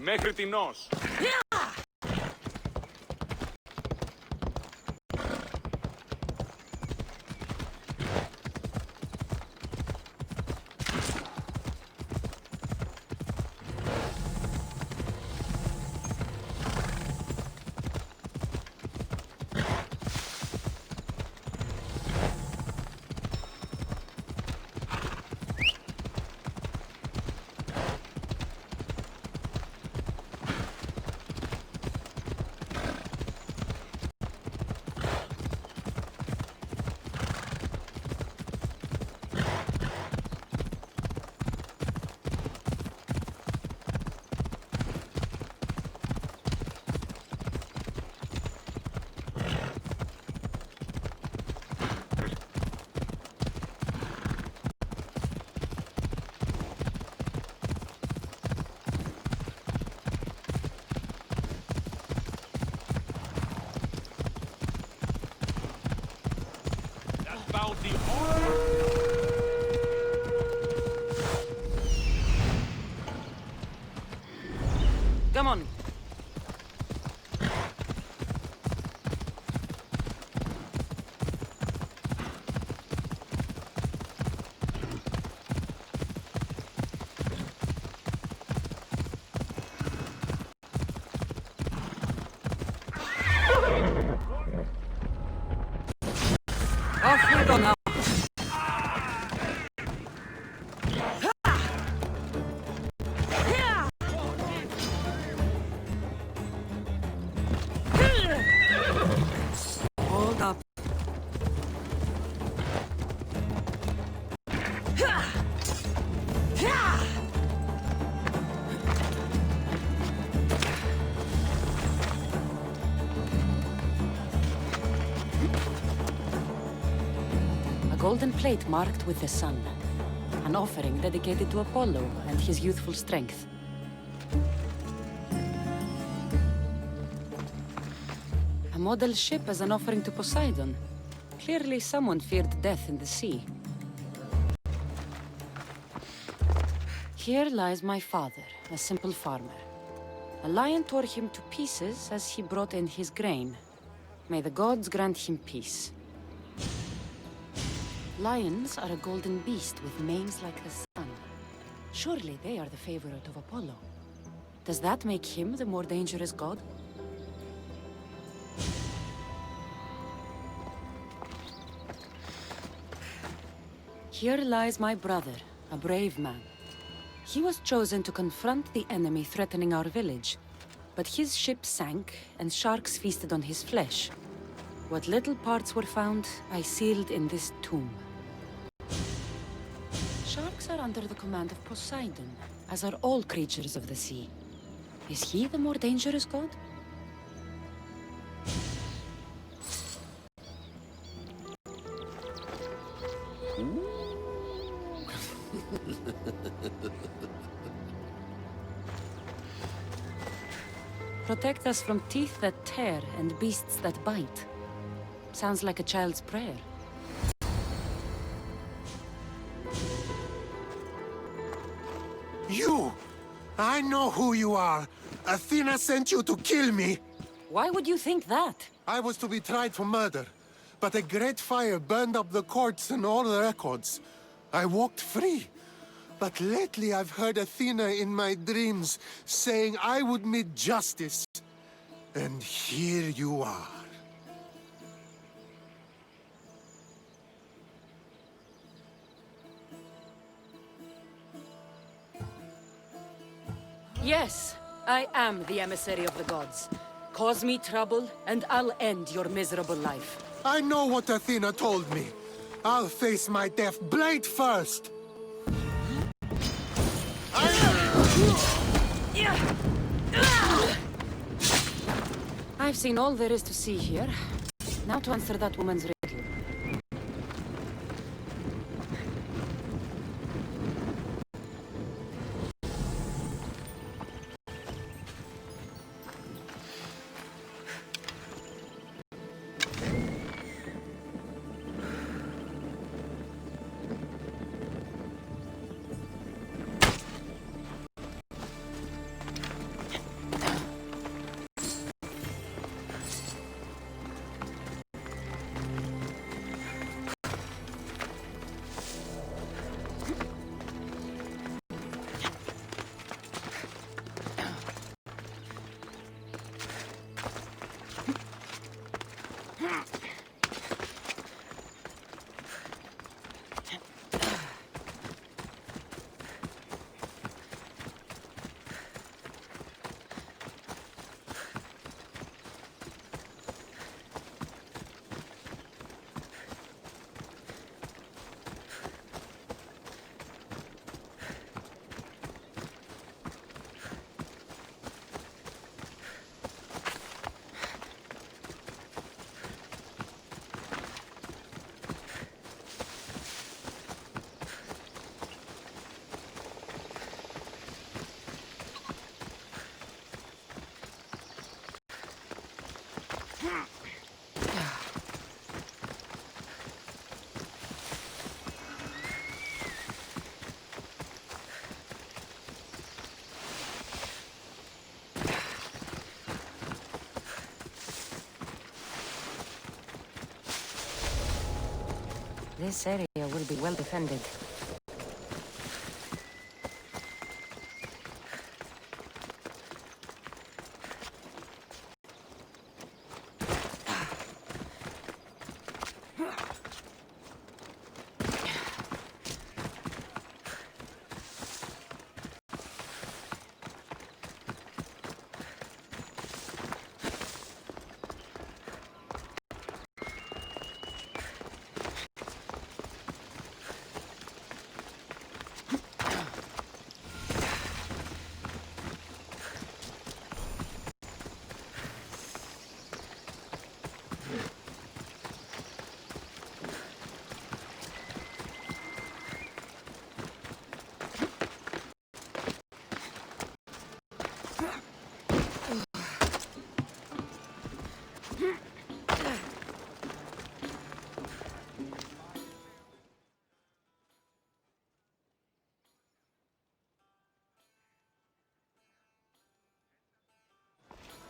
Μέχρι τινός. Come on. Off we go now. Hold up. A golden plate marked with the sun. An offering dedicated to Apollo and his youthful strength. A model ship as an offering to Poseidon. Clearly someone feared death in the sea. Here lies my father, a simple farmer. A lion tore him to pieces as he brought in his grain. May the gods grant him peace. Lions are a golden beast with manes like the sun. Surely they are the favorite of Apollo. Does that make him the more dangerous god? Here lies my brother, a brave man. He was chosen to confront the enemy threatening our village, but his ship sank and sharks feasted on his flesh. What little parts were found, I sealed in this tomb. Sharks are under the command of Poseidon, as are all creatures of the sea. Is he the more dangerous god? Protect us from teeth that tear and beasts that bite. Sounds like a child's prayer. You! I know who you are! Athena sent you to kill me! Why would you think that? I was to be tried for murder, but a great fire burned up the courts and all the records. I walked free. But lately I've heard Athena in my dreams saying I would meet justice. And here you are. Yes, I am the emissary of the gods. Cause me trouble, and I'll end your miserable life. I know what Athena told me. I'll face my death blade first. I've seen all there is to see here. Now to answer that woman's riddle. This area will be well defended.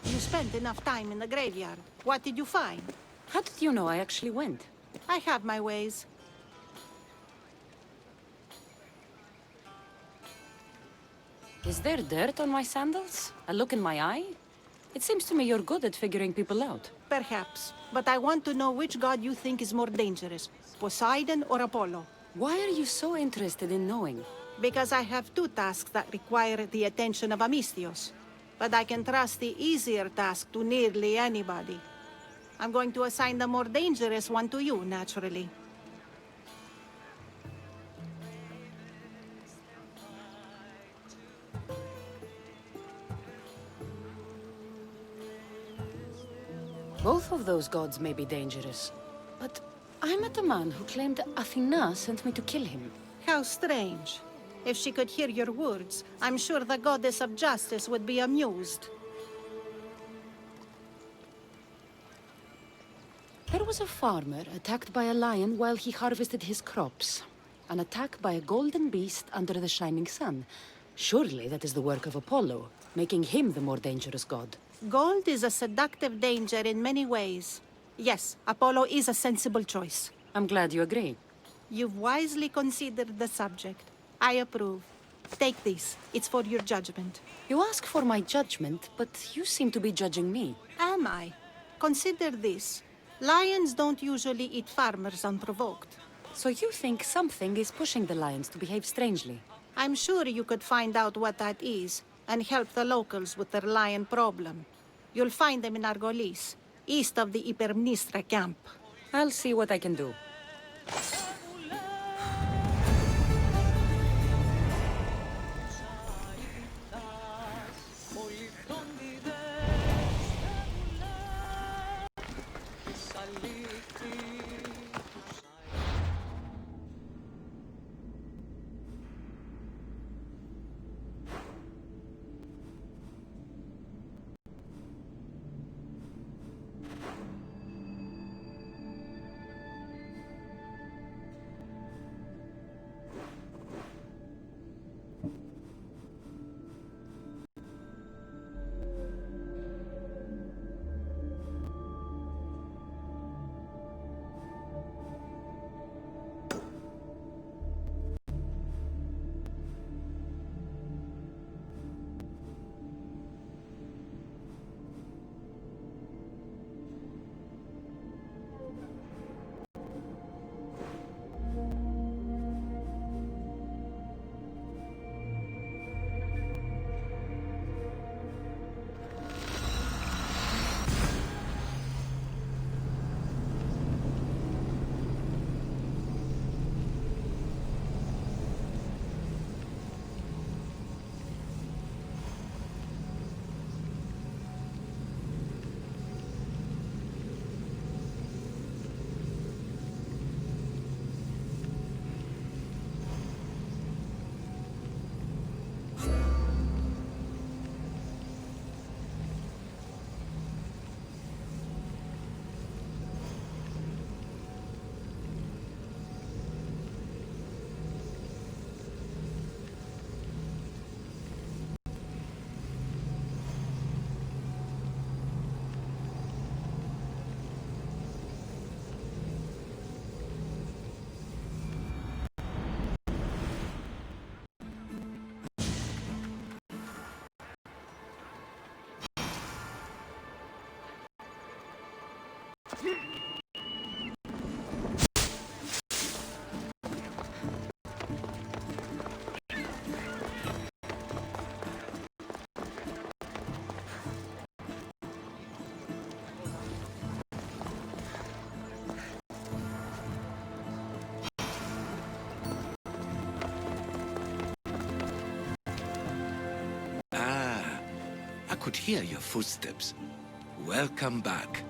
You spent enough time in the graveyard. What did you find? How did you know I actually went? I have my ways. Is there dirt on my sandals? A look in my eye? It seems to me you're good at figuring people out. Perhaps. But I want to know which god you think is more dangerous, Poseidon or Apollo. Why are you so interested in knowing? Because I have two tasks that require the attention of Amistios. But I can trust the easier task to nearly anybody. I'm going to assign the more dangerous one to you, naturally. Both of those gods may be dangerous. But I met a man who claimed Athena sent me to kill him. How strange. If she could hear your words, I'm sure the goddess of justice would be amused. There was a farmer attacked by a lion while he harvested his crops. An attack by a golden beast under the shining sun. Surely that is the work of Apollo, making him the more dangerous god. Gold is a seductive danger in many ways. Yes, Apollo is a sensible choice. I'm glad you agree. You've wisely considered the subject. I approve. Take this. It's for your judgment. You ask for my judgment, but you seem to be judging me. Am I? Consider this. Lions don't usually eat farmers unprovoked. So you think something is pushing the lions to behave strangely? I'm sure you could find out what that is and help the locals with their lion problem. You'll find them in Argolis, east of the Hypermnestra camp. I'll see what I can do. I could hear your footsteps. Welcome back.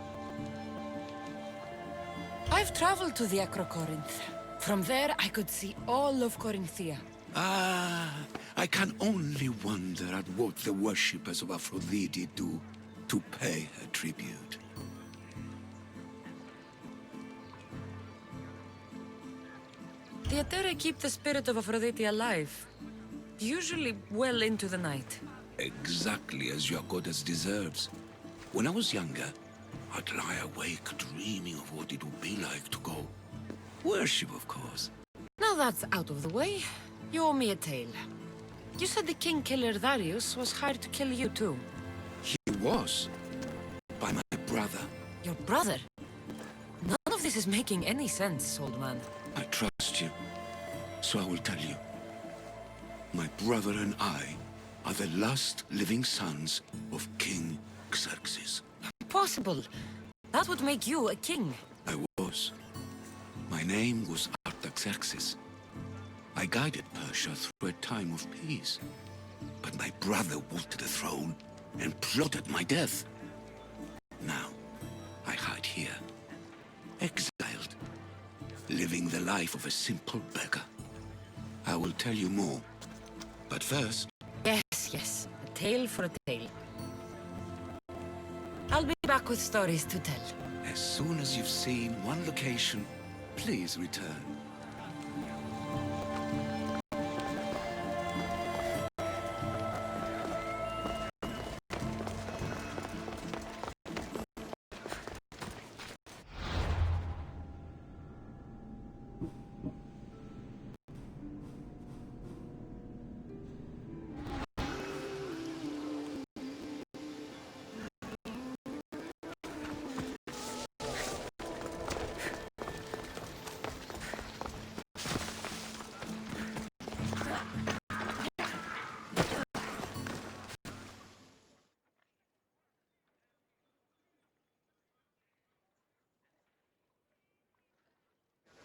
I've traveled to the Acrocorinth. From there, I could see all of Corinthia. I can only wonder at what the worshippers of Aphrodite do to pay her tribute. The Attika keep the spirit of Aphrodite alive, usually well into the night. Exactly as your goddess deserves. When I was younger, I'd lie awake dreaming of what it would be like to go. Worship, of course. Now that's out of the way, you owe me a tale. You said the king killer Darius was hired to kill you too. He was. By my brother. Your brother? None of this is making any sense, old man. I trust you, so I will tell you. My brother and I are the last living sons of King Xerxes. Impossible. That would make you a king. I was. My name was Artaxerxes. I guided Persia through a time of peace. But my brother wanted the throne and plotted my death. Now, I hide here, exiled, living the life of a simple beggar. I will tell you more, but first... Yes, a tale for a tale. I'll be back with stories to tell. As soon as you've seen one location, please return.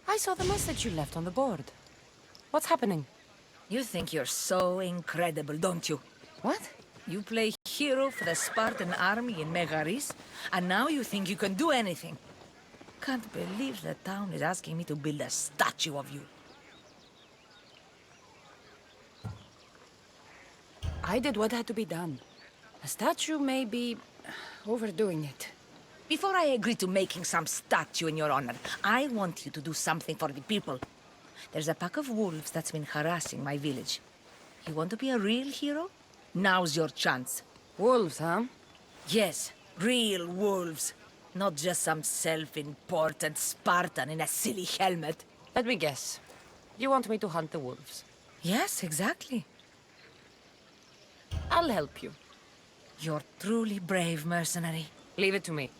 I saw the message you left on the board. What's happening? You think you're so incredible, don't you? What? You play hero for the Spartan army in Megaris, and now you think you can do anything. Can't believe the town is asking me to build a statue of you. I did what had to be done. A statue may be overdoing it. Before I agree to making some statue in your honor, I want you to do something for the people. There's a pack of wolves that's been harassing my village. You want to be a real hero? Now's your chance. Wolves, huh? Yes, real wolves. Not just some self-important Spartan in a silly helmet. Let me guess. You want me to hunt the wolves? Yes, exactly. I'll help you. You're truly brave, mercenary. Leave it to me.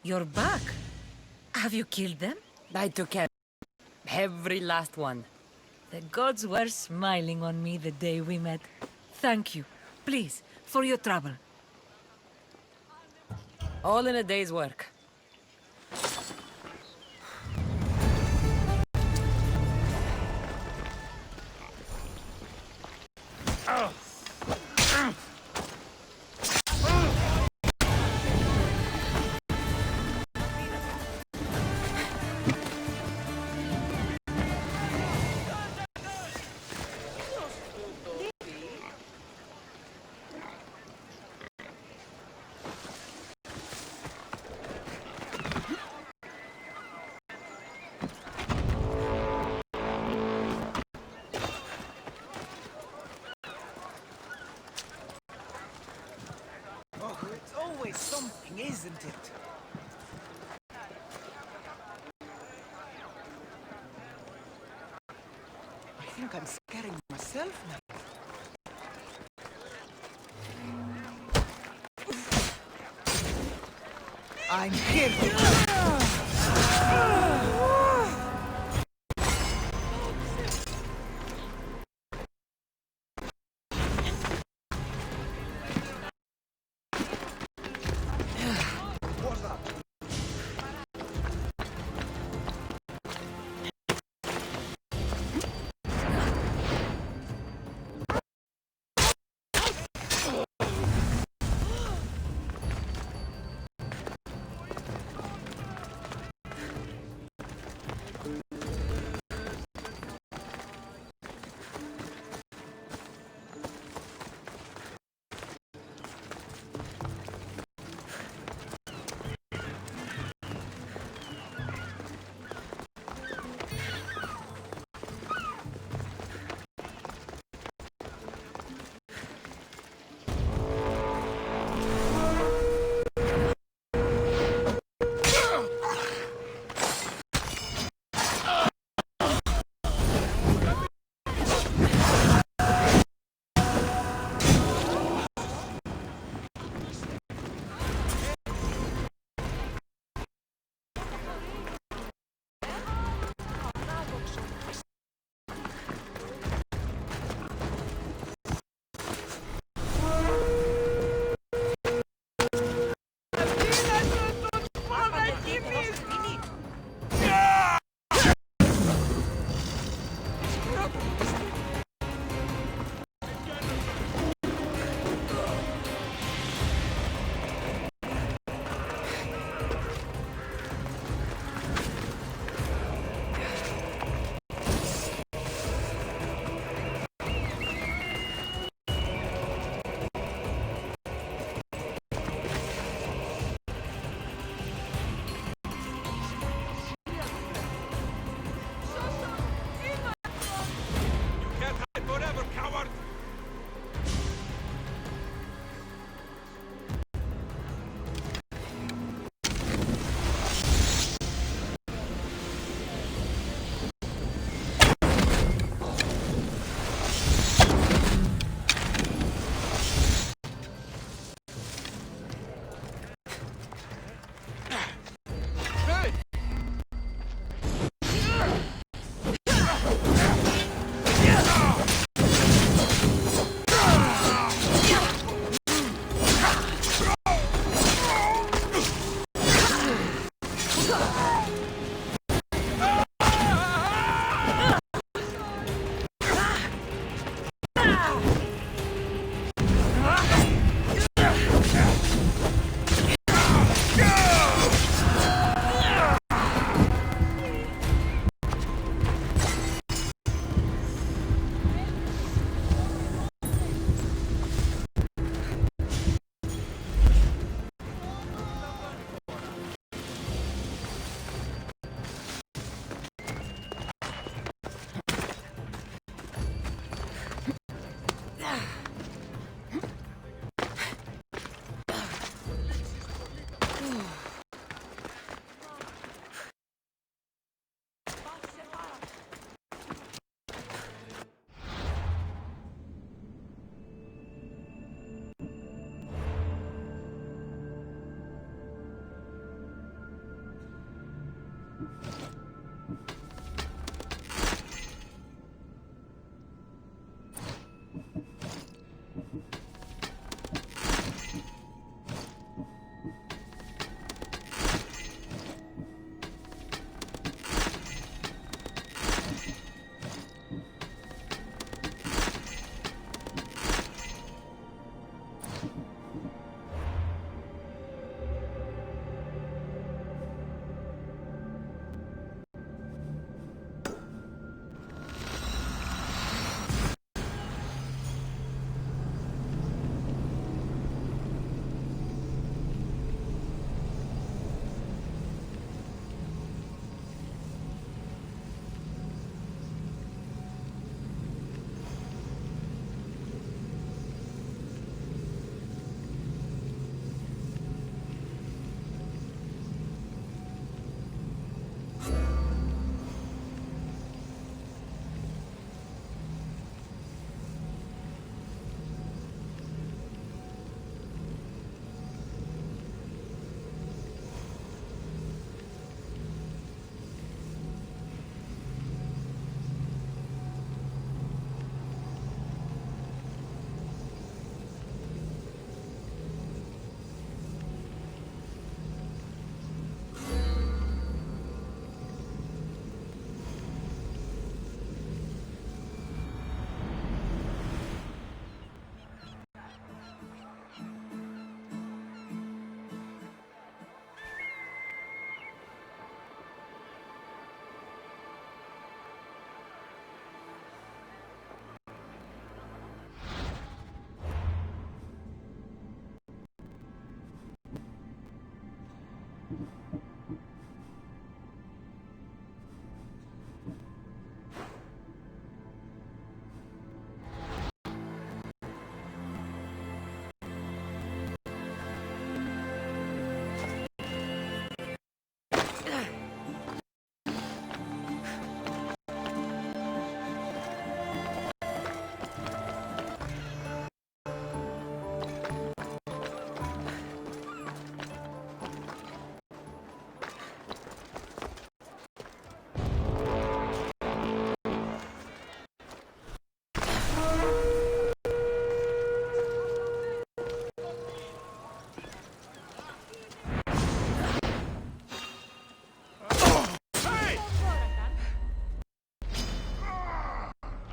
You're back. Have you killed them? I took care of every last one. The gods were smiling on me the day we met. Thank you, please, for your trouble. All in a day's work. It's always something, isn't it? I think I'm scaring myself now. I'm here to...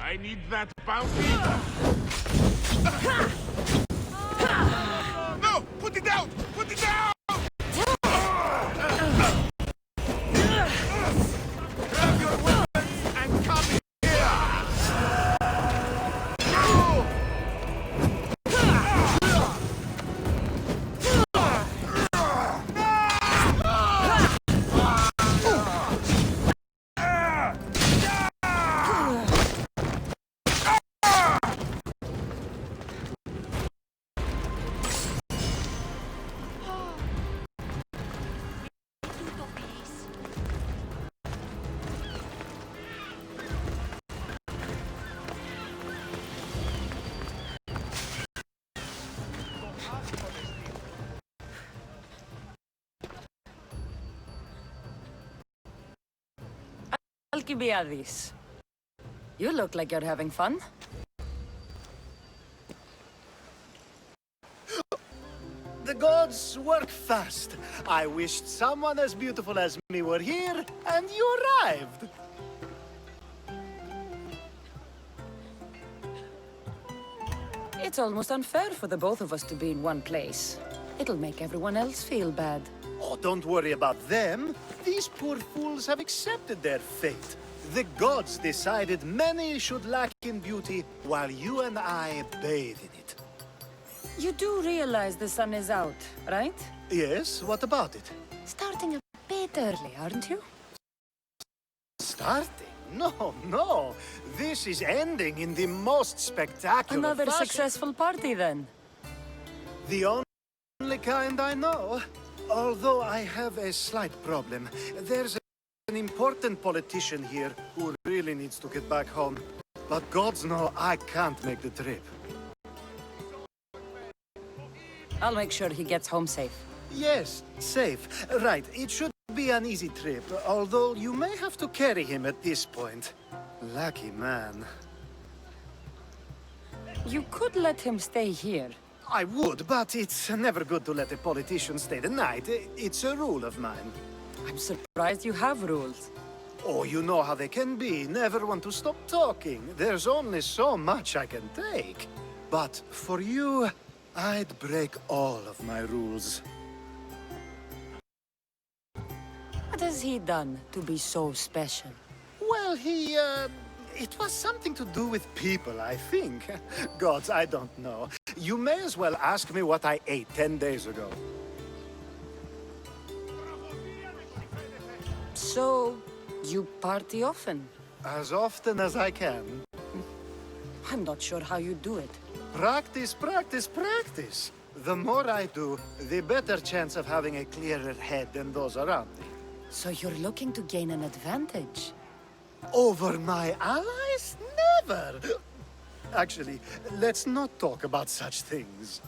I need that bounty! No! Put it down! Put it down! Grab your weapons and come here! Alkibiades. You look like you're having fun. The gods work fast. I wished someone as beautiful as me were here, and you arrived. It's almost unfair for the both of us to be in one place. It'll make everyone else feel bad. Oh, don't worry about them. These poor fools have accepted their fate. The gods decided many should lack in beauty, while you and I bathe in it. You do realize the sun is out, right? Yes, what about it? Starting a bit early, aren't you? Starting? No, no. This is ending in the most spectacular Another fashion. successful party, then. The only kind I know. Although I have a slight problem. There's an important politician here who really needs to get back home. But gods know I can't make the trip. I'll make sure he gets home safe. Yes, safe. Right, it should be an easy trip, although you may have to carry him at this point. Lucky man. You could let him stay here. I would, but it's never good to let a politician stay the night. It's a rule of mine. I'm surprised you have rules. Oh, you know how they can be. Never want to stop talking. There's only so much I can take. But for you, I'd break all of my rules. What has he done to be so special? Well, it was something to do with people, I think. Gods, I don't know. You may as well ask me what I ate 10 days ago. So, you party often? As often as I can. I'm not sure how you do it. Practice, practice, practice. The more I do, the better chance of having a clearer head than those around me. So you're looking to gain an advantage? Over my allies? Never! Actually, let's not talk about such things.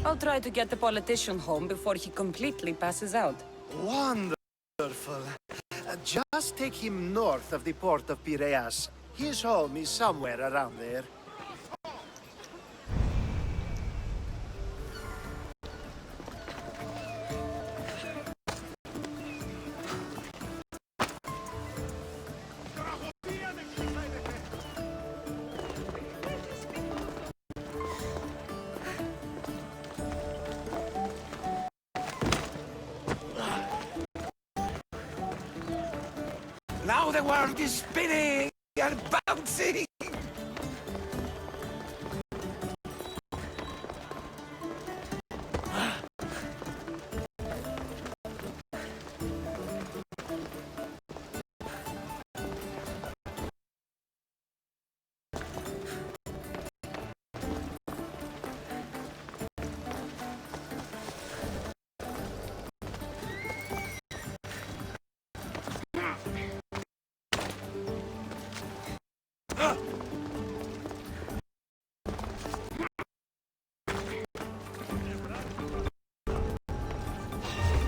I'll try to get the politician home before he completely passes out. Wonderful. Just take him north of the port of Piraeus. His home is somewhere around there. Now the world is spinning and bouncing!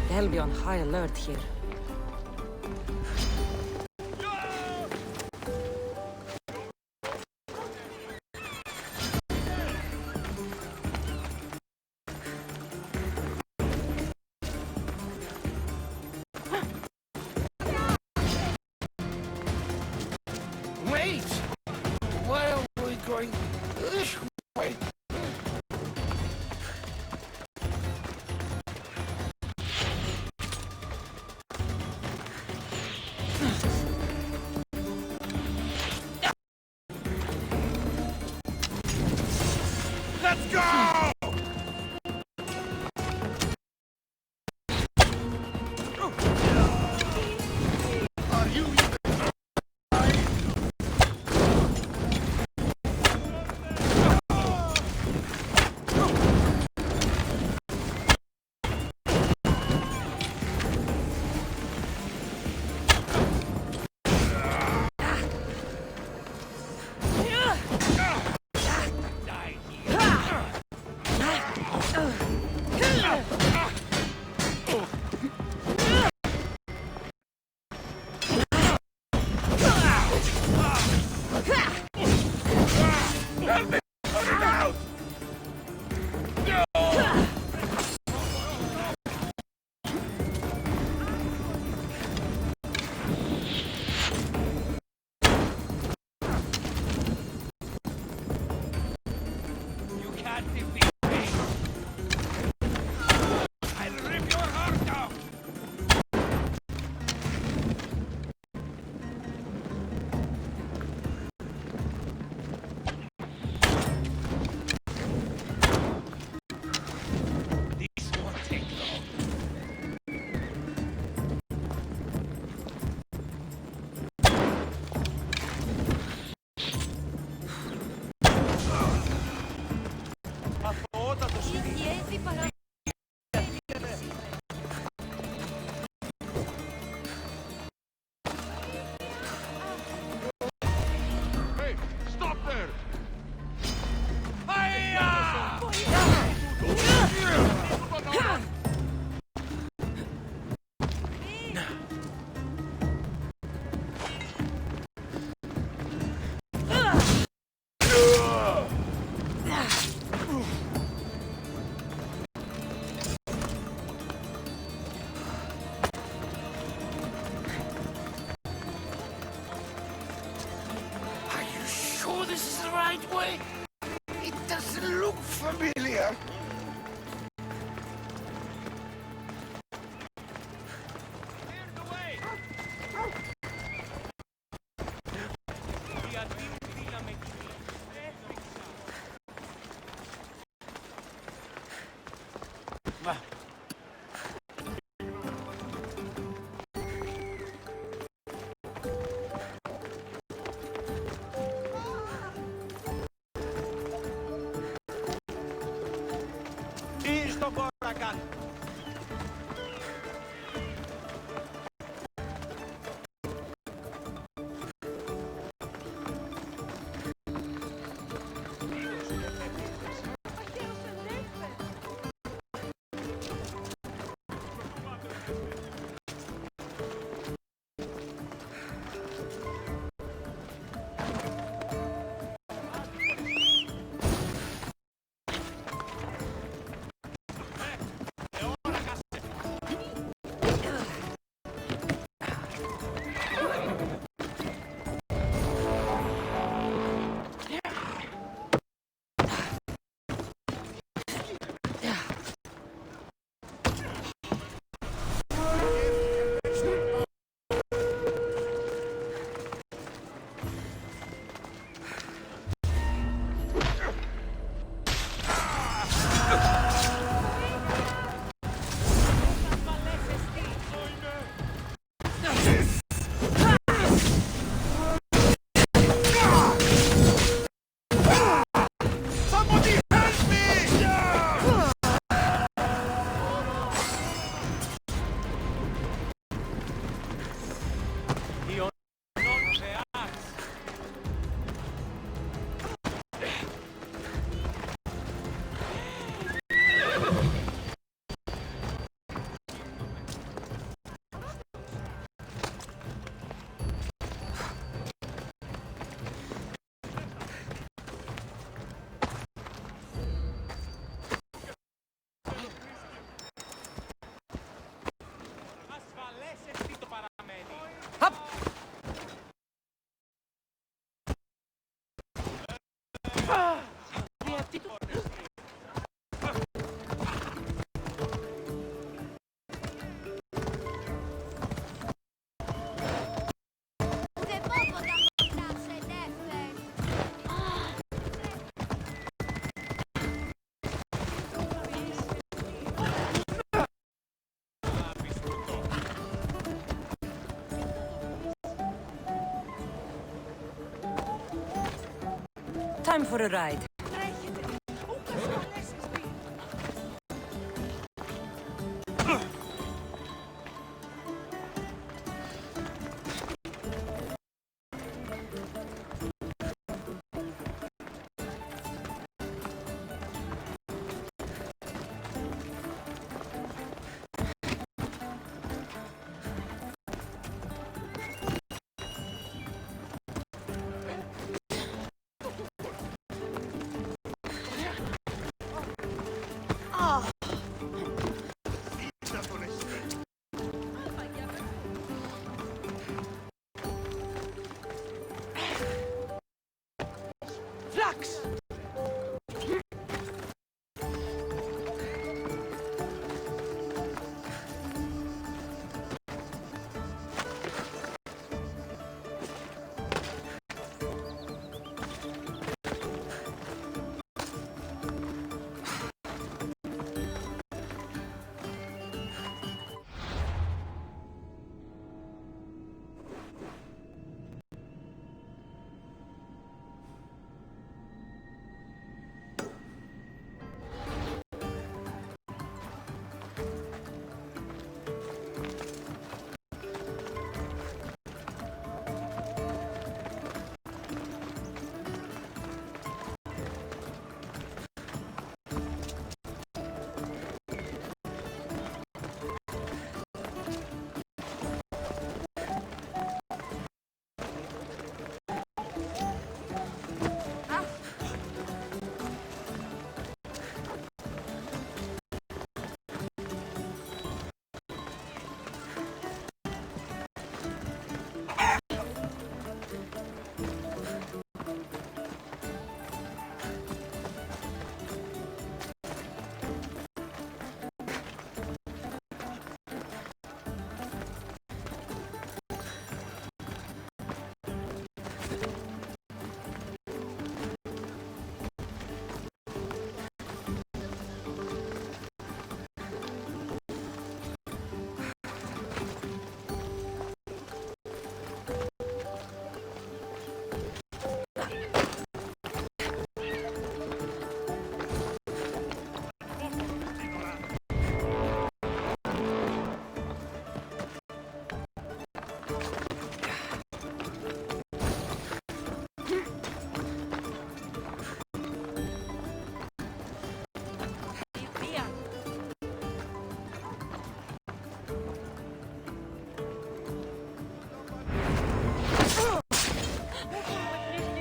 They'll be on high alert here. Wait! Why are we going this way? Let's go! Are you Help me! Put it out! You can't defeat me! I'll rip your heart out! This won't take long. Hey, stop there! Are you sure this is the right way? It doesn't look familiar. Time for a ride. Flux!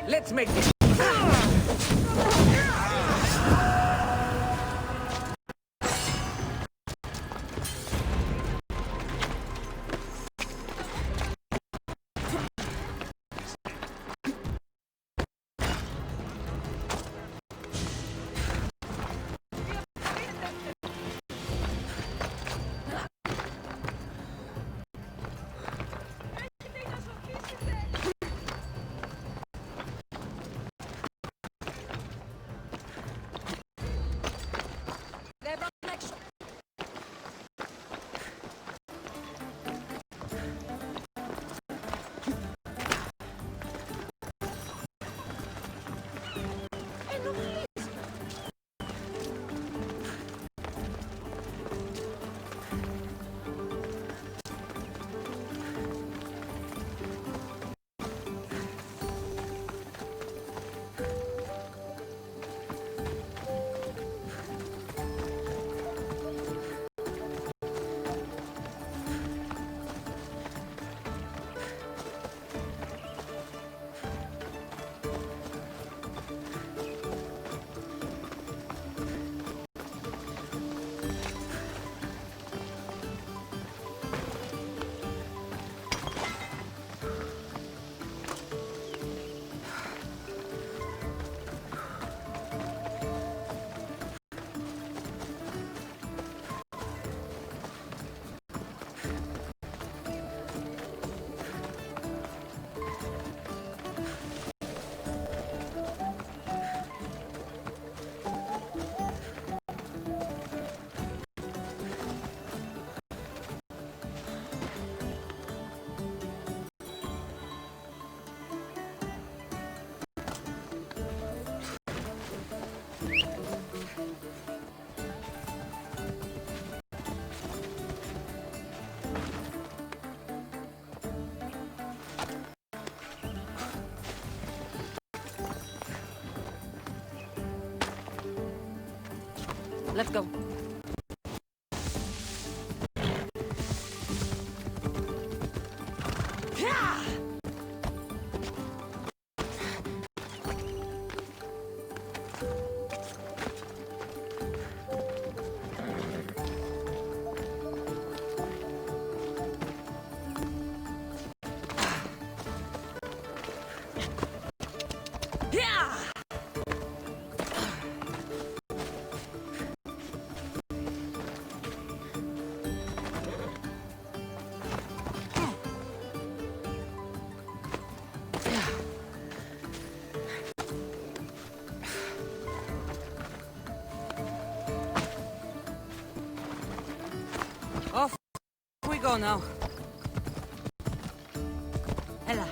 Let's make this. Let's go. Off we go now. Ella.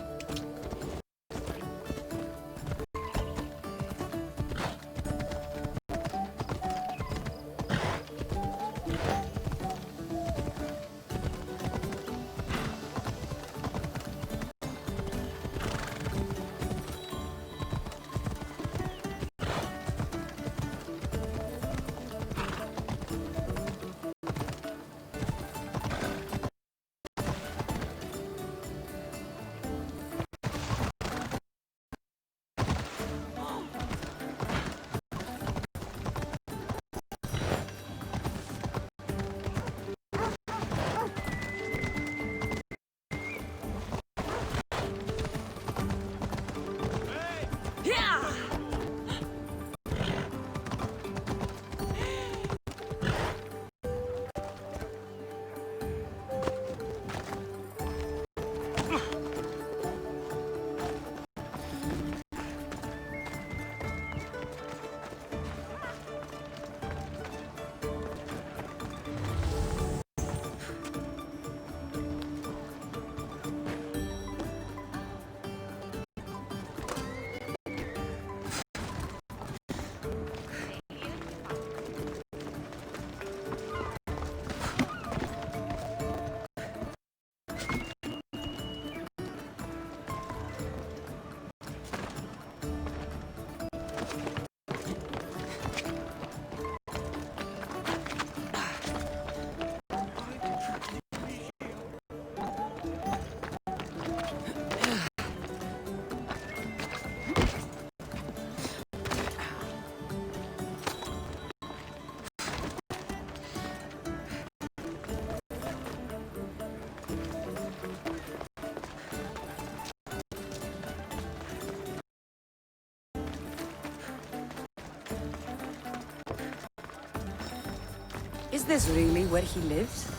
Is this really where he lives?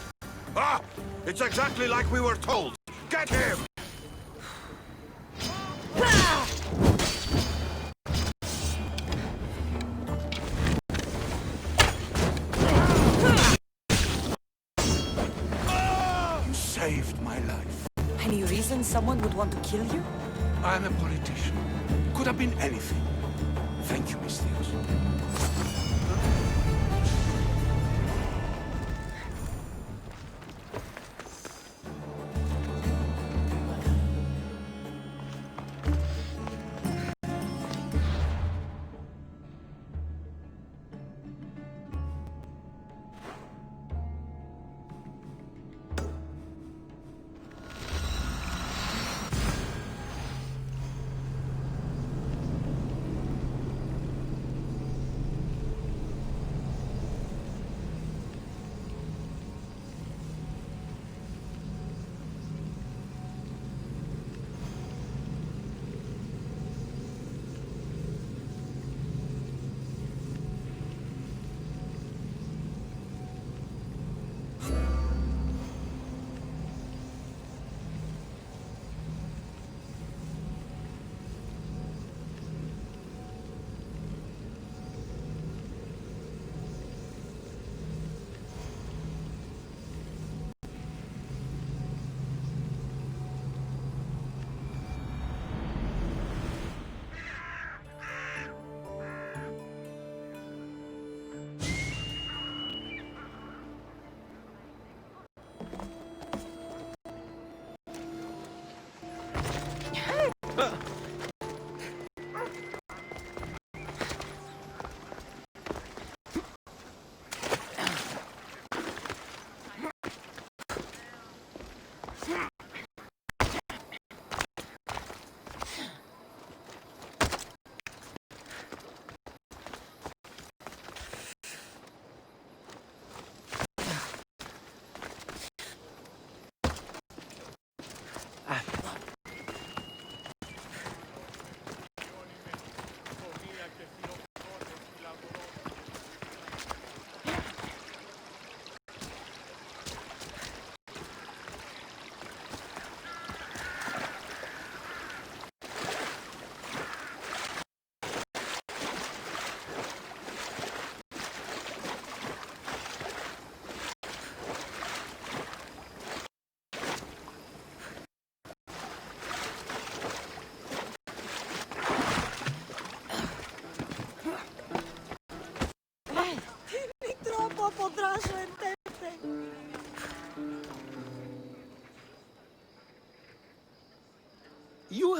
Ah! It's exactly like we were told. Get him! You saved my life. Any reason someone would want to kill you? I'm a politician. Could have been anything. Thank you, Miss Theos.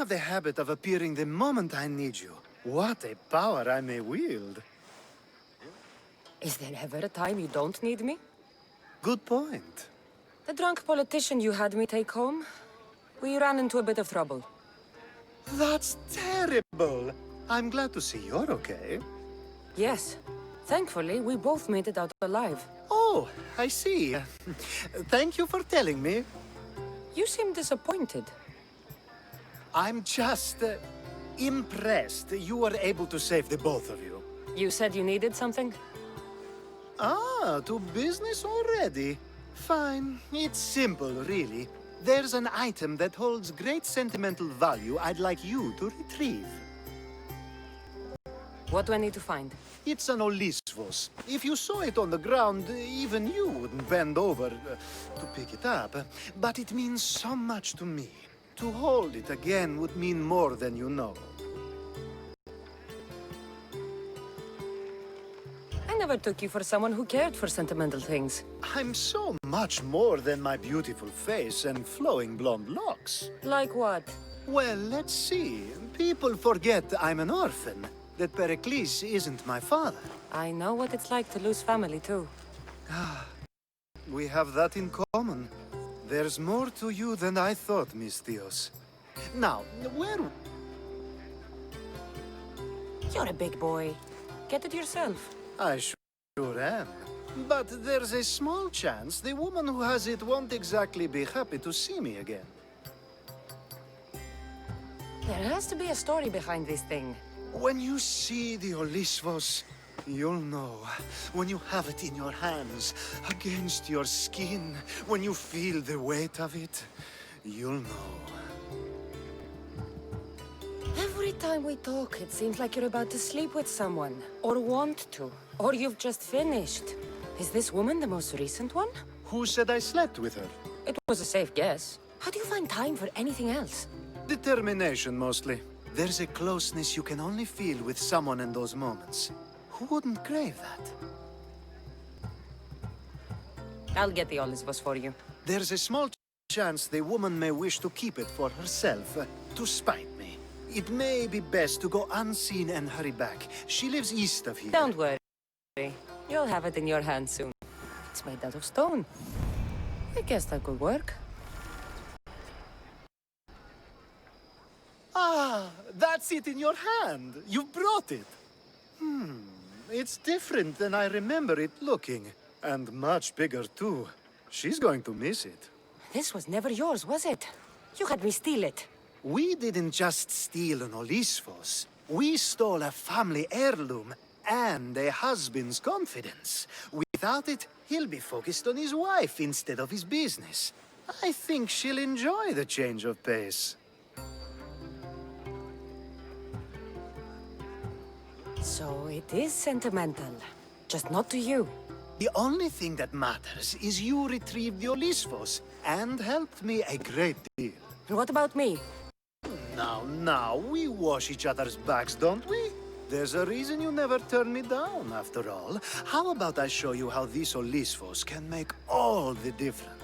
have the habit of appearing the moment I need you. What a power I may wield. Is there ever a time you don't need me? Good point. The drunk politician you had me take home? We ran into a bit of trouble. That's terrible. I'm glad to see you're okay. Yes. Thankfully, we both made it out alive. Oh, I see. Thank you for telling me. You seem disappointed. I'm just impressed you were able to save the both of you. You said you needed something? Ah, to business already? Fine. It's simple, really. There's an item that holds great sentimental value I'd like you to retrieve. What do I need to find? It's an Olisvos. If you saw it on the ground, even you wouldn't bend over to pick it up. But it means so much to me. To hold it again would mean more than you know. I never took you for someone who cared for sentimental things. I'm so much more than my beautiful face and flowing blonde locks. Like what? Well, let's see. People forget I'm an orphan. That Pericles isn't my father. I know what it's like to lose family, too. We have that in common. There's more to you than I thought, Miss Theos. Now, where... You're a big boy. Get it yourself. I sure am. But there's a small chance the woman who has it won't exactly be happy to see me again. There has to be a story behind this thing. When you see the Olisvos, you'll know. When you have it in your hands, against your skin, when you feel the weight of it, you'll know. Every time we talk, it seems like you're about to sleep with someone. Or want to. Or you've just finished. Is this woman the most recent one? Who said I slept with her? It was a safe guess. How do you find time for anything else? Determination, mostly. There's a closeness you can only feel with someone in those moments. Who wouldn't crave that? I'll get the Olisvos for you. There's a small chance the woman may wish to keep it for herself, to spite me. It may be best to go unseen and hurry back. She lives east of here. Don't worry. You'll have it in your hand soon. It's made out of stone. I guess that could work. Ah, that's it in your hand. You brought it. It's different than I remember it looking. And much bigger, too. She's going to miss it. This was never yours, was it? You had me steal it. We didn't just steal an Olisvos. We stole a family heirloom and a husband's confidence. Without it, he'll be focused on his wife instead of his business. I think she'll enjoy the change of pace. So it is sentimental. Just not to you. The only thing that matters is you retrieved the Olisvos and helped me a great deal. What about me? Now, we wash each other's backs, don't we? There's a reason you never turn me down, after all. How about I show you how these Olisvos can make all the difference?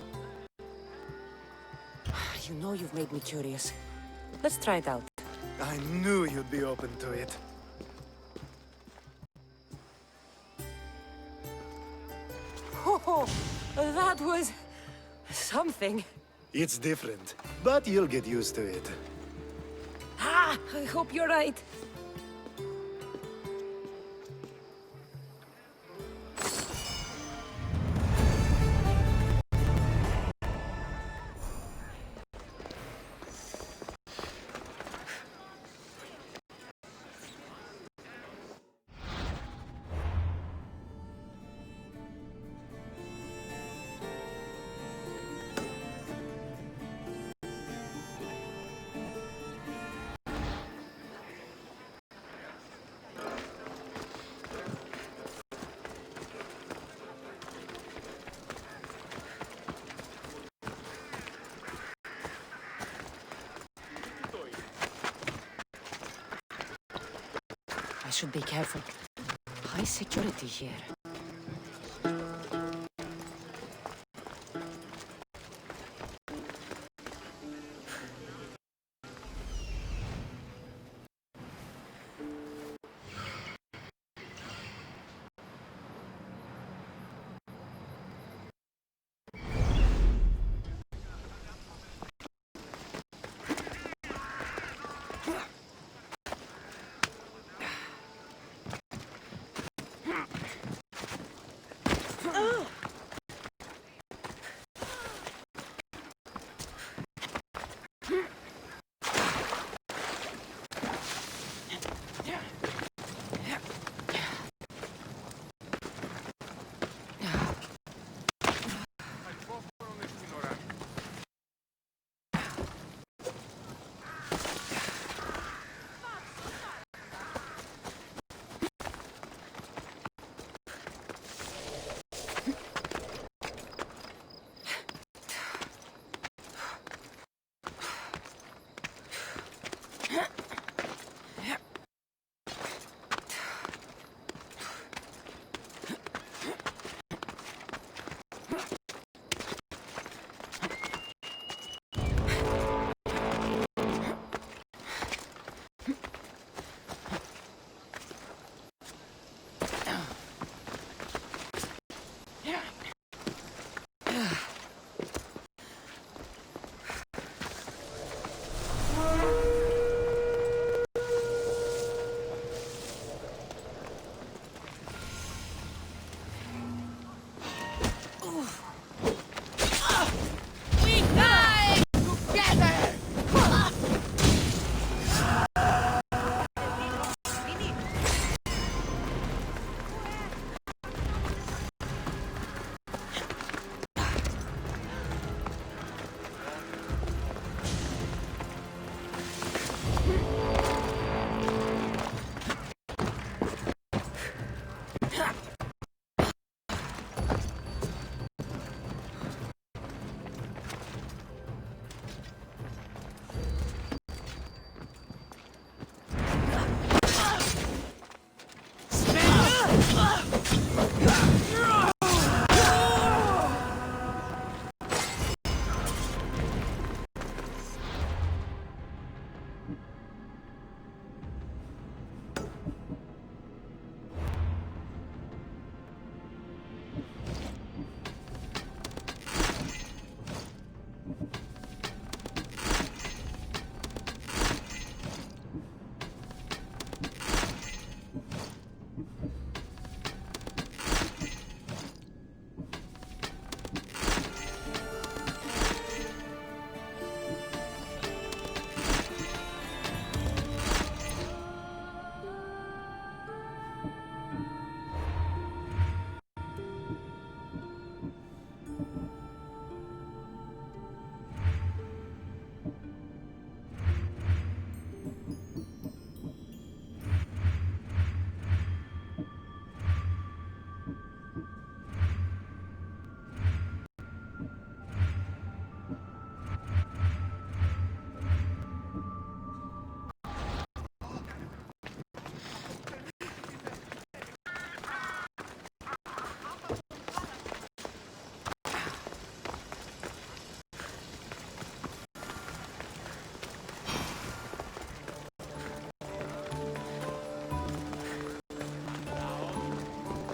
You know you've made me curious. Let's try it out. I knew you'd be open to it. Oh, that was... something. It's different, but you'll get used to it. Ah, I hope you're right. I should be careful. High security here.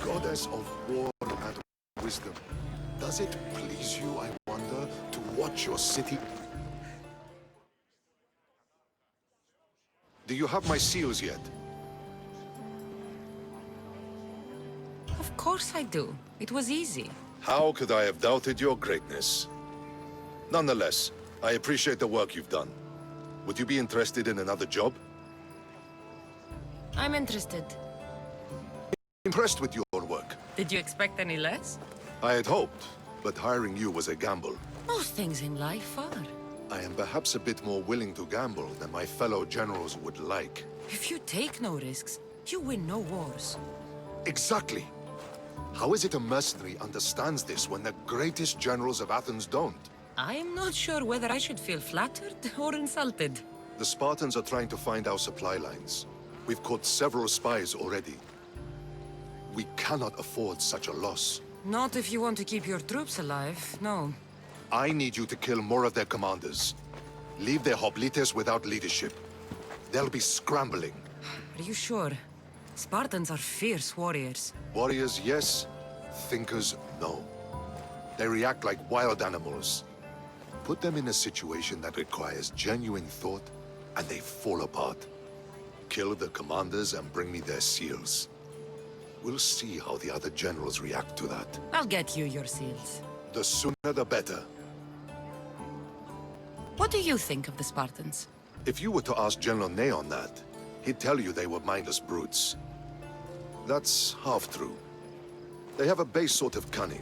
goddess of war and wisdom, does it please you, I wonder, to watch your city? Do you have my seals yet? Of course I do. It was easy. How could I have doubted your greatness? Nonetheless, I appreciate the work you've done. Would you be interested in another job? I'm interested. Impressed with your work. Did you expect any less? I had hoped, but hiring you was a gamble. Most things in life are. I am perhaps a bit more willing to gamble than my fellow generals would like. If you take no risks, you win no wars. Exactly. How is it a mercenary understands this when the greatest generals of Athens don't? I am not sure whether I should feel flattered or insulted. The Spartans are trying to find our supply lines. We've caught several spies already. We cannot afford such a loss. Not if you want to keep your troops alive, no. I need you to kill more of their commanders. Leave their hoplites without leadership. They'll be scrambling. Are you sure? Spartans are fierce warriors. Warriors, yes. Thinkers, no. They react like wild animals. Put them in a situation that requires genuine thought, and they fall apart. Kill the commanders and bring me their seals. We'll see how the other generals react to that. I'll get you your seals. The sooner the better. What do you think of the Spartans? If you were to ask General Neon that, he'd tell you they were mindless brutes. That's half true. They have a base sort of cunning.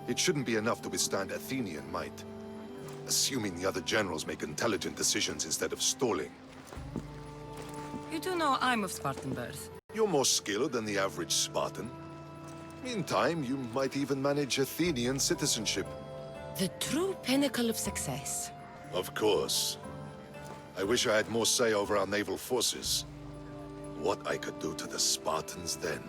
It shouldn't be enough to withstand Athenian might. Assuming the other generals make intelligent decisions instead of stalling. You do know I'm of Spartan birth. You're more skilled than the average Spartan. In time, you might even manage Athenian citizenship. The true pinnacle of success. Of course. I wish I had more say over our naval forces. What I could do to the Spartans then.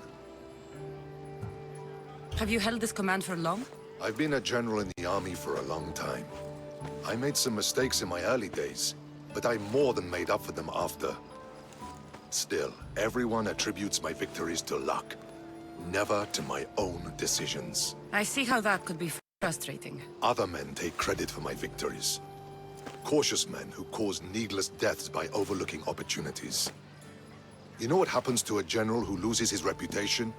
Have you held this command for long? I've been a general in the army for a long time. I made some mistakes in my early days, but I more than made up for them after. Still, everyone attributes my victories to luck, never to my own decisions. I see how that could be frustrating. Other men take credit for my victories. Cautious men who cause needless deaths by overlooking opportunities. You know what happens to a general who loses his reputation?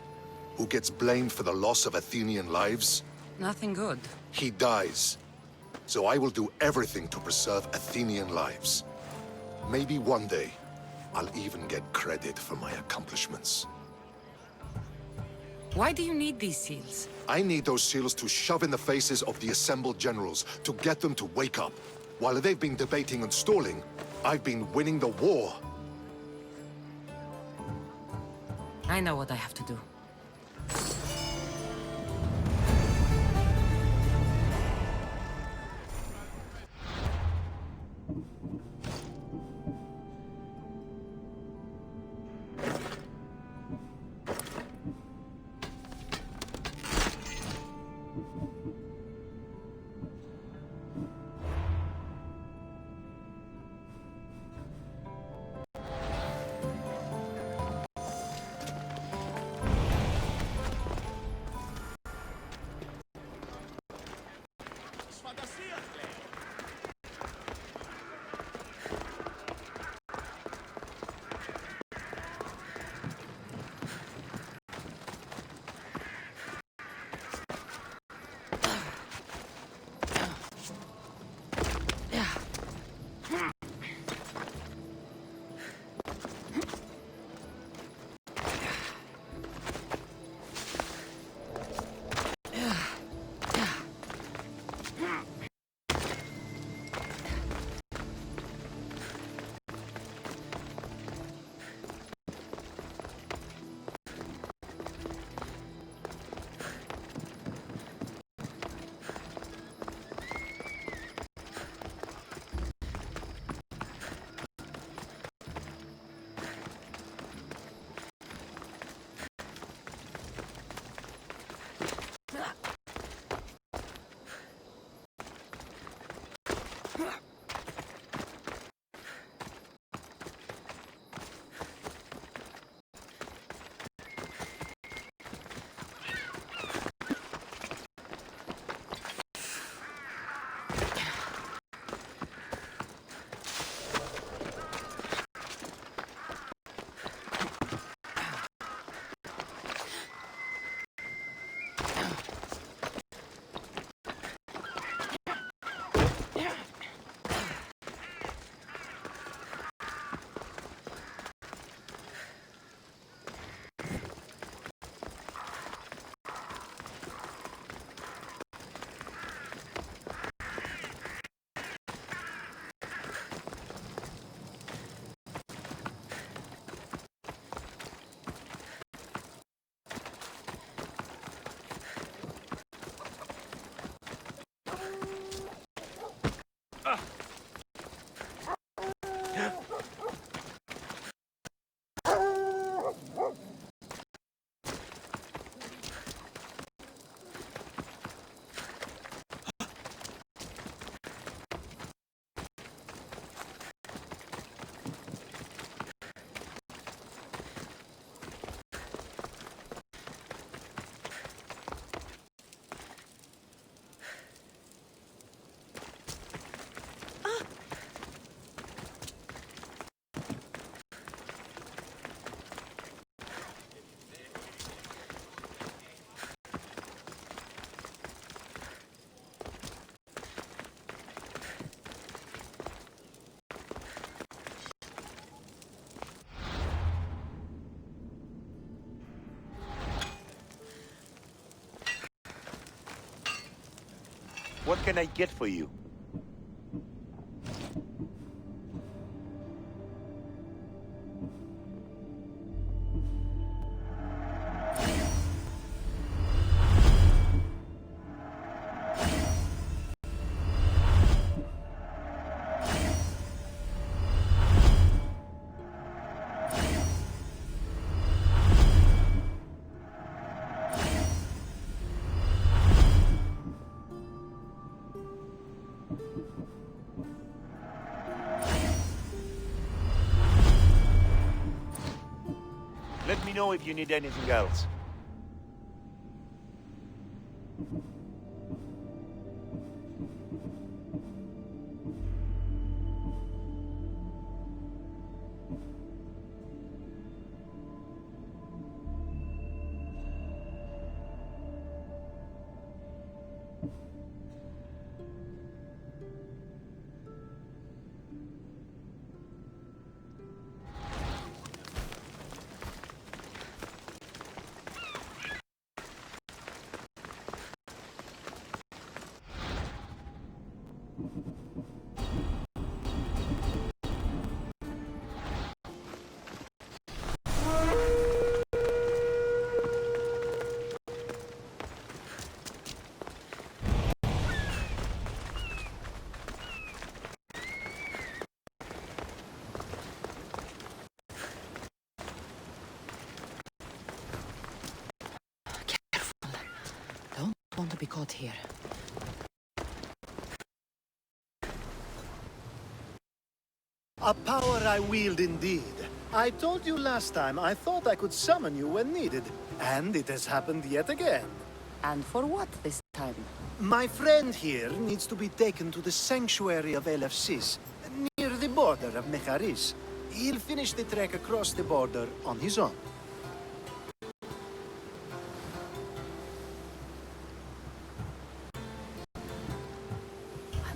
Who gets blamed for the loss of Athenian lives? Nothing good. He dies. So I will do everything to preserve Athenian lives. Maybe one day, I'll even get credit for my accomplishments. Why do you need these seals? I need those seals to shove in the faces of the assembled generals, to get them to wake up. While they've been debating and stalling, I've been winning the war. I know what I have to do. What can I get for you? Let me know if you need anything else. Want to be caught here. A power I wield indeed. I told you last time I thought I could summon you when needed, and it has happened yet again. And for what this time? My friend here needs to be taken to the sanctuary of eleventh, near the border of Mecharis. He'll finish the trek across the border on his own.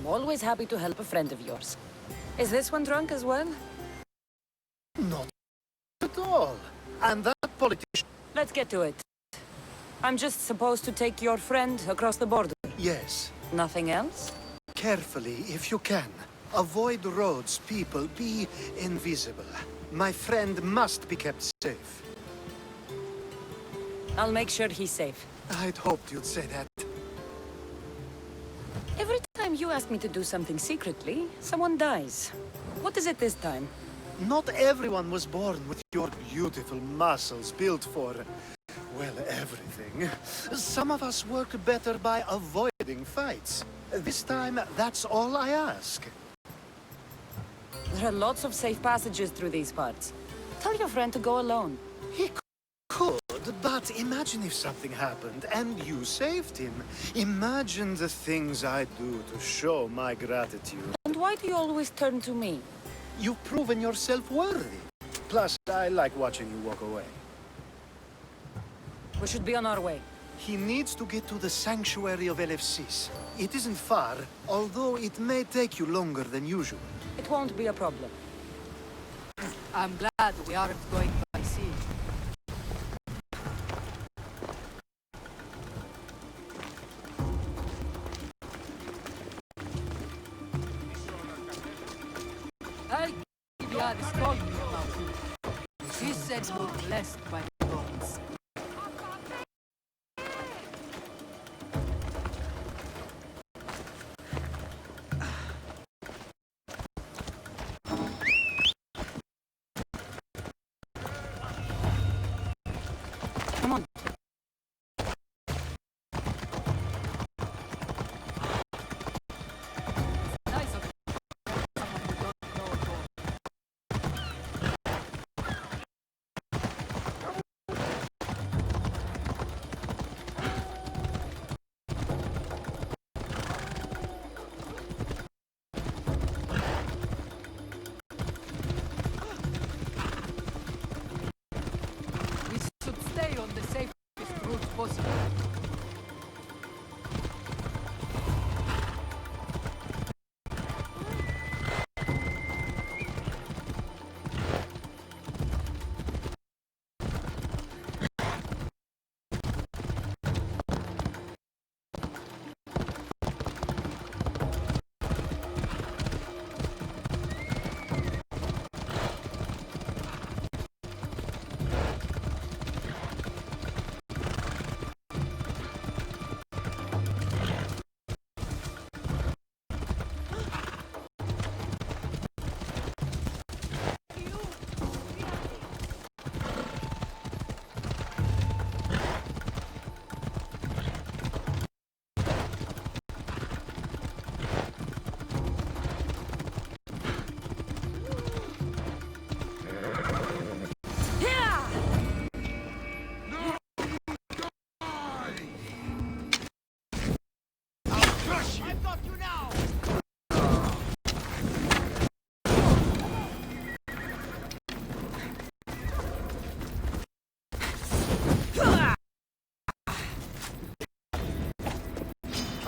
I'm always happy to help a friend of yours. Is this one drunk as well? Not at all. And that politician... Let's get to it. I'm just supposed to take your friend across the border. Yes. Nothing else? Carefully, if you can. Avoid roads, people, be invisible. My friend must be kept safe. I'll make sure he's safe. I'd hoped you'd say that. Every time you ask me to do something secretly, someone dies. What is it this time? Not everyone was born with your beautiful muscles built for, well, everything. Some of us work better by avoiding fights. This time, that's all I ask. There are lots of safe passages through these parts. Tell your friend to go alone. He could, but imagine if something happened and you saved him. Imagine the things I'd do to show my gratitude. And why do you always turn to me? You've proven yourself worthy. Plus, I like watching you walk away. We should be on our way. He needs to get to the sanctuary of eleventh. It isn't far, although it may take you longer than usual. It won't be a problem. I'm glad we aren't going by sea. Alkibiades told me about you. She said you're blessed by the gods. Come on. Nice of someone who don't know at all.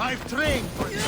I've trained for this.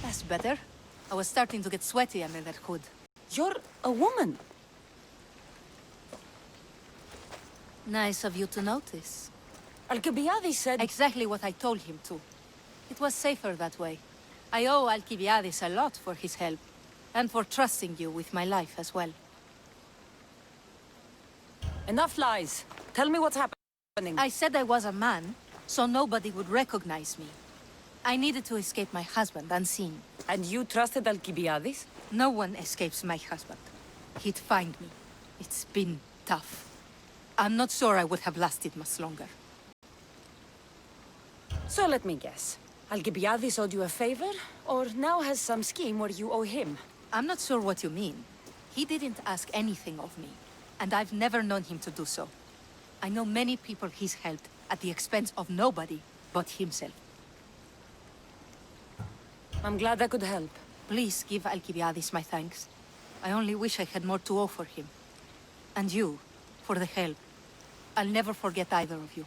That's better. I was starting to get sweaty under that hood. You're a woman. Nice of you to notice. Alkibiades said... Exactly what I told him to. It was safer that way. I owe Alkibiades a lot for his help, and for trusting you with my life as well. Enough lies. Tell me what's happening. I said I was a man, so nobody would recognize me. I needed to escape my husband unseen. And you trusted Alkibiades? No one escapes my husband. He'd find me. It's been tough. I'm not sure I would have lasted much longer. So let me guess. Alkibiades owed you a favor, or now has some scheme where you owe him? I'm not sure what you mean. He didn't ask anything of me, and I've never known him to do so. I know many people he's helped at the expense of nobody but himself. I'm glad I could help. Please give Alkibiades my thanks. I only wish I had more to offer him. And you, for the help. I'll never forget either of you.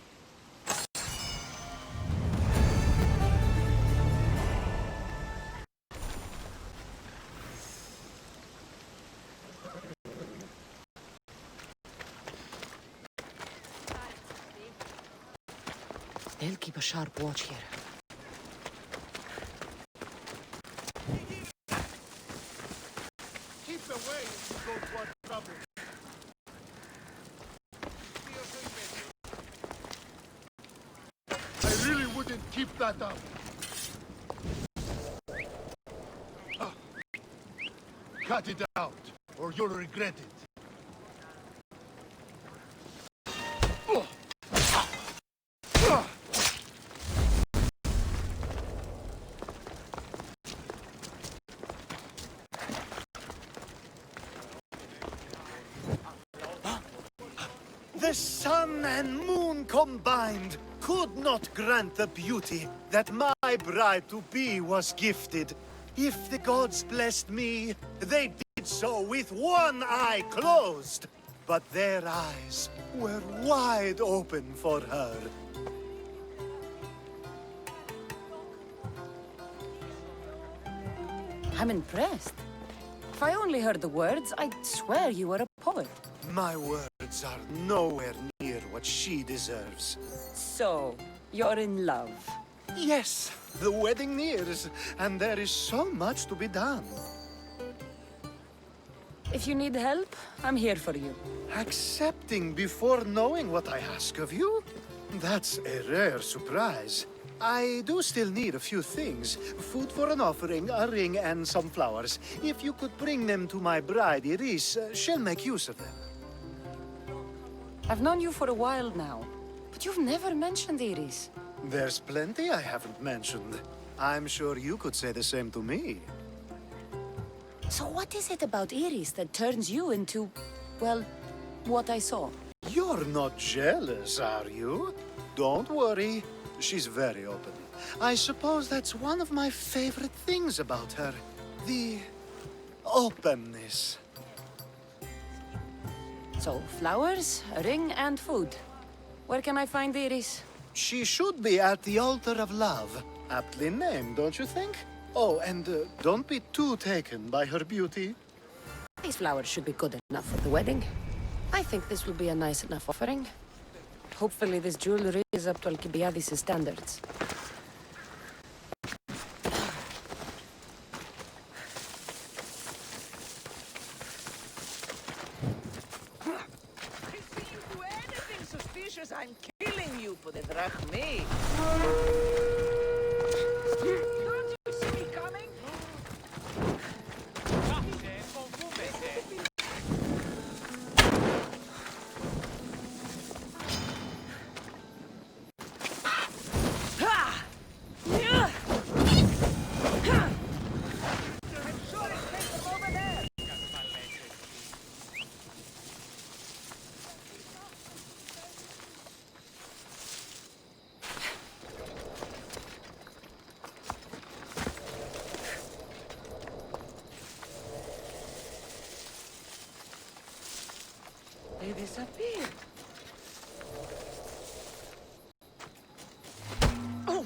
They'll keep a sharp watch here. Keep away if you don't want trouble. I really wouldn't keep that up. Cut it out, or you'll regret it. The sun and moon combined could not grant the beauty that my bride-to-be was gifted. If the gods blessed me, they did so with one eye closed. But their eyes were wide open for her. I'm impressed. If I only heard the words, I'd swear you were a poet. My words are nowhere near what she deserves. So, you're in love. Yes, the wedding nears, and there is so much to be done. If you need help, I'm here for you. Accepting before knowing what I ask of you? That's a rare surprise. I do still need a few things. Food for an offering, a ring, and some flowers. If you could bring them to my bride, Iris, she'll make use of them. I've known you for a while now, but you've never mentioned Iris. There's plenty I haven't mentioned. I'm sure you could say the same to me. So what is it about Iris that turns you into, well, what I saw? You're not jealous, are you? Don't worry. She's very open. I suppose that's one of my favorite things about her. The openness. So, flowers, a ring, and food. Where can I find Iris? She should be at the altar of love. Aptly named, don't you think? Oh, and don't be too taken by her beauty. These flowers should be good enough for the wedding. I think this will be a nice enough offering. Hopefully this jewelry is up to Alkibiades' standards. If you do anything suspicious, I'm killing you for the drachmae. Don't you see me coming? They disappeared. Oh!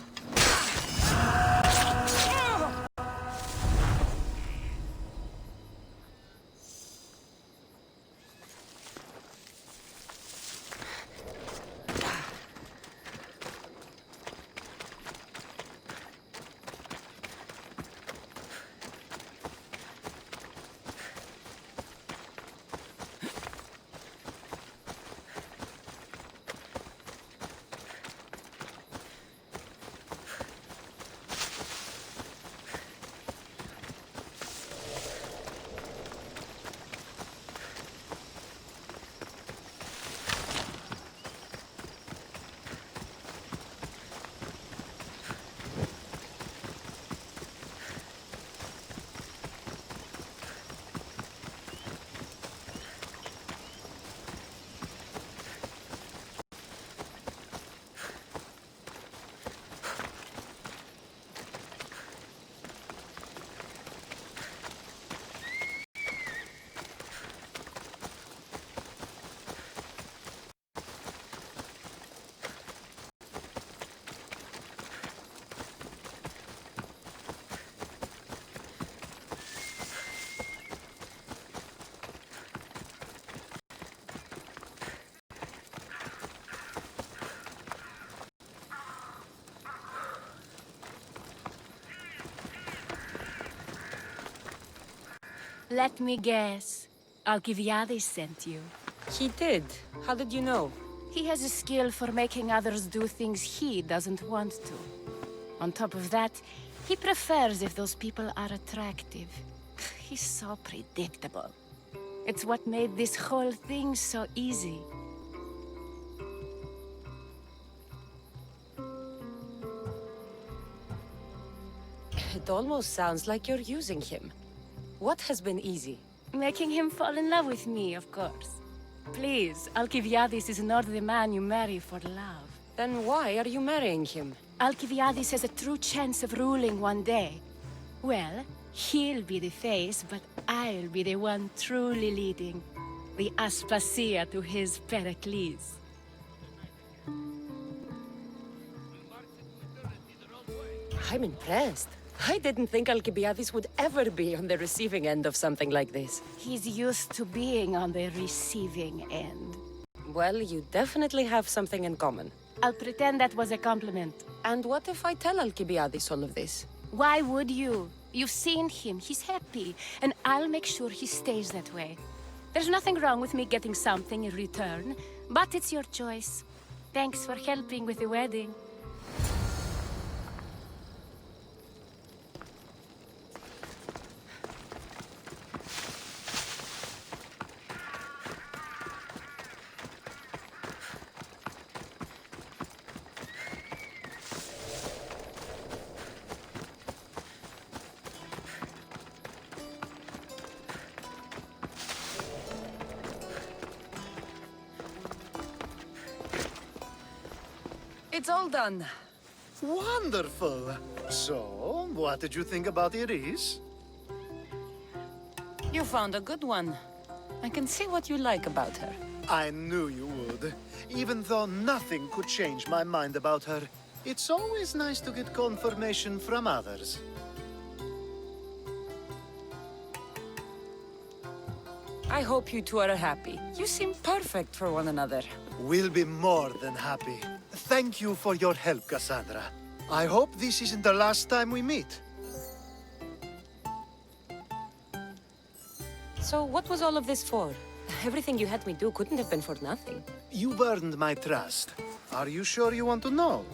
Let me guess. Alkiviades sent you. He did. How did you know? He has a skill for making others do things he doesn't want to. On top of that, he prefers if those people are attractive. He's so predictable. It's what made this whole thing so easy. It almost sounds like you're using him. What has been easy? Making him fall in love with me, of course. Please, Alkiviades is not the man you marry for love. Then why are you marrying him? Alkiviades has a true chance of ruling one day. Well, he'll be the face, but I'll be the one truly leading. The Aspasia to his Pericles. I'm impressed. I didn't think Alkibiades would ever be on the receiving end of something like this. He's used to being on the receiving end. Well, you definitely have something in common. I'll pretend that was a compliment. And what if I tell Alkibiades all of this? Why would you? You've seen him, he's happy, and I'll make sure he stays that way. There's nothing wrong with me getting something in return, but it's your choice. Thanks for helping with the wedding. It's all done. Wonderful. So, what did you think about Iris? You found a good one. I can see what you like about her. I knew you would. Even though nothing could change my mind about her, it's always nice to get confirmation from others. I hope you two are happy. You seem perfect for one another. We'll be more than happy. Thank you for your help, Cassandra. I hope this isn't the last time we meet. So what was all of this for? Everything you had me do couldn't have been for nothing. You've earned my trust. Are you sure you want to know?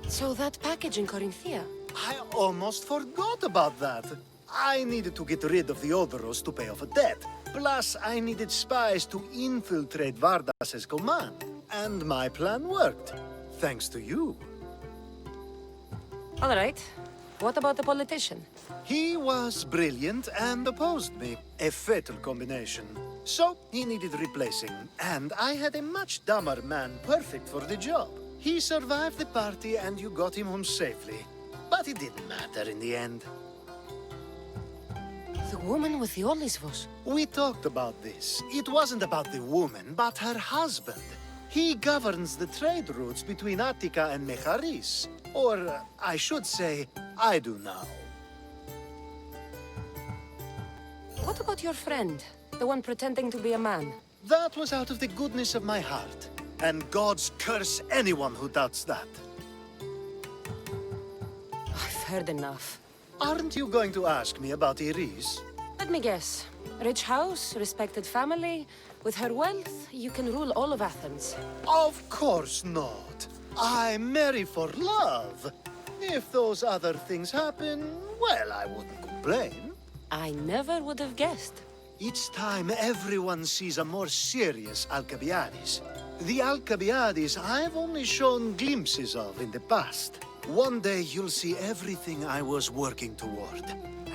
So that package in Corinthia? I almost forgot about that. I needed to get rid of the Odoros to pay off a debt. Plus, I needed spies to infiltrate Vardas's command. And my plan worked. Thanks to you. All right. What about the politician? He was brilliant and opposed me. A fatal combination. So, he needed replacing. And I had a much dumber man perfect for the job. He survived the party and you got him home safely. But it didn't matter in the end. The woman with the Olisvos. We talked about this. It wasn't about the woman, but her husband. He governs the trade routes between Attika and Mecharis. Or, I should say, I do now. What about your friend? The one pretending to be a man? That was out of the goodness of my heart. And gods curse anyone who doubts that. I've heard enough. Aren't you going to ask me about Iris? Let me guess. Rich house, respected family. With her wealth, you can rule all of Athens. Of course not. I marry for love. If those other things happen, well, I wouldn't complain. I never would have guessed. Each time everyone sees a more serious Alkibiades. The Alkibiades I've only shown glimpses of in the past. One day you'll see everything I was working toward.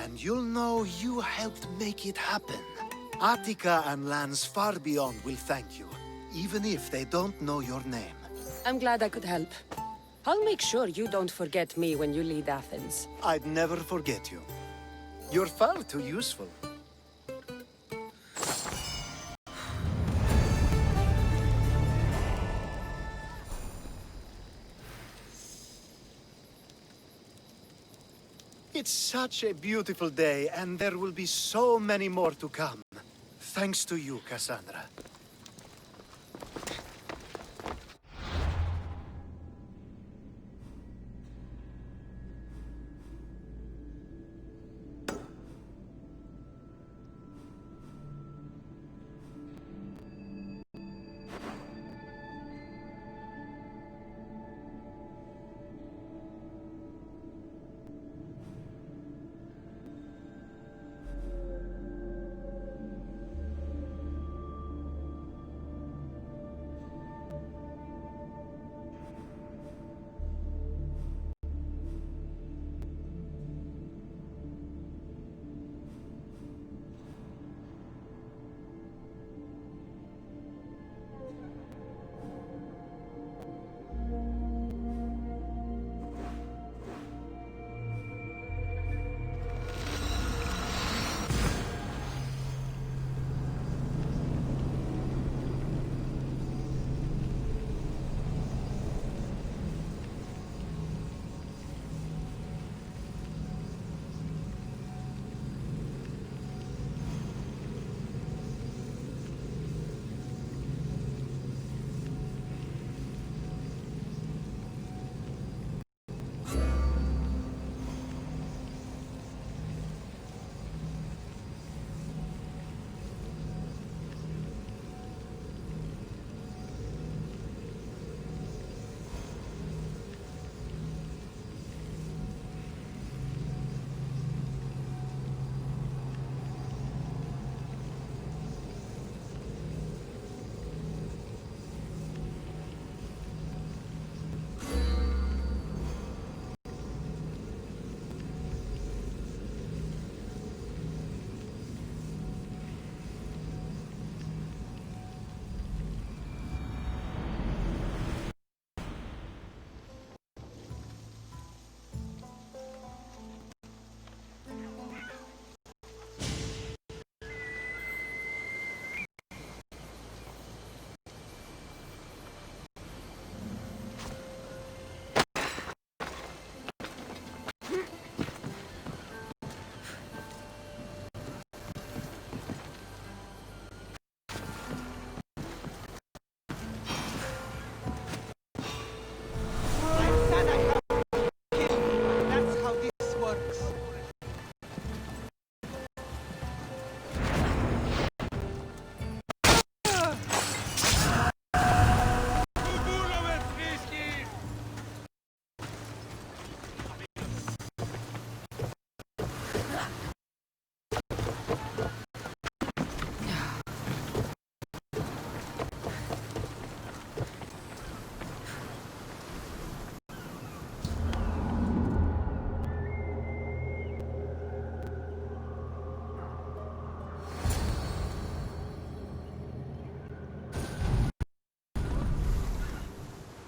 And you'll know you helped make it happen. Attika and lands far beyond will thank you, even if they don't know your name. I'm glad I could help. I'll make sure you don't forget me when you lead Athens. I'd never forget you. You're far too useful. It's such a beautiful day, and there will be so many more to come. Thanks to you, Cassandra.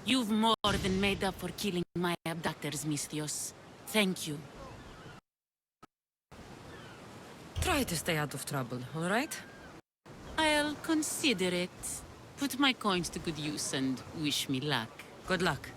You've more than made up for killing my abductors, Misthios. Thank you. Try to stay out of trouble, all right? I'll consider it. Put my coins to good use and wish me luck. Good luck.